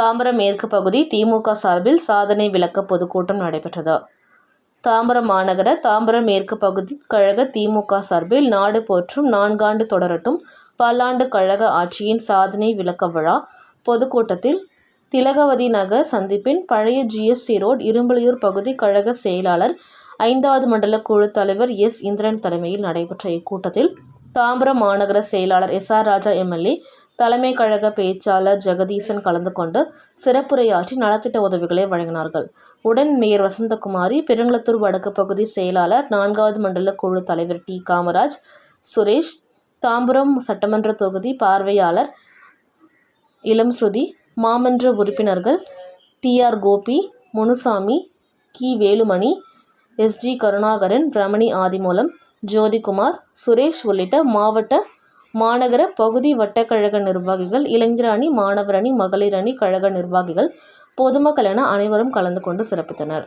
தாம்பரம் மேற்கு பகுதி திமுக சார்பில் சாதனை விளக்க பொதுக்கூட்டம் நடைபெற்றது. தாம்பரம் மாநகர தாம்பரம் மேற்கு பகுதி கழக திமுக சார்பில் நாடு போற்றும் 4 ஆண்டு தொடரட்டும் பல்லாண்டு கழக ஆட்சியின் சாதனை விளக்க விழா பொதுக்கூட்டத்தில் திலகவதி நகர் சந்திப்பின் பழைய GST ரோடு இரும்புலியூர் பகுதி கழக செயலாளர் 5வது மண்டல குழு தலைவர் எஸ். இந்திரன் தலைமையில் நடைபெற்ற இக்கூட்டத்தில் தாம்பரம் மாநகர செயலாளர் SR ராஜா MLA, தலைமை கழக பேச்சாளர் ஜெகதீசன் கலந்து கொண்டு சிறப்புரையாற்றி நலத்திட்ட உதவிகளை வழங்கினார்கள். உடன் மேயர் வசந்தகுமாரி, பெருங்களத்தூர் வடக்கு பகுதி செயலாளர், 4வது மண்டல குழு தலைவர் டி. காமராஜ், சுரேஷ், தாம்பரம் சட்டமன்ற தொகுதி பார்வையாளர் இளம்ஸ்ருதி, மாமன்ற உறுப்பினர்கள் TR கோபி, முனுசாமி, கி. வேலுமணி, SG கருணாகரன், ரமணி ஆதிமூலம், ஜோதிகுமார், சுரேஷ் உள்ளிட்ட மாவட்ட, மாநகர, பகுதி வட்டக்கழக நிர்வாகிகள், இளைஞர் அணி, மாணவர் அணி, மகளிர் அணி கழக நிர்வாகிகள், பொதுமக்கள் என அனைவரும் கலந்து கொண்டு சிறப்பித்தனர்.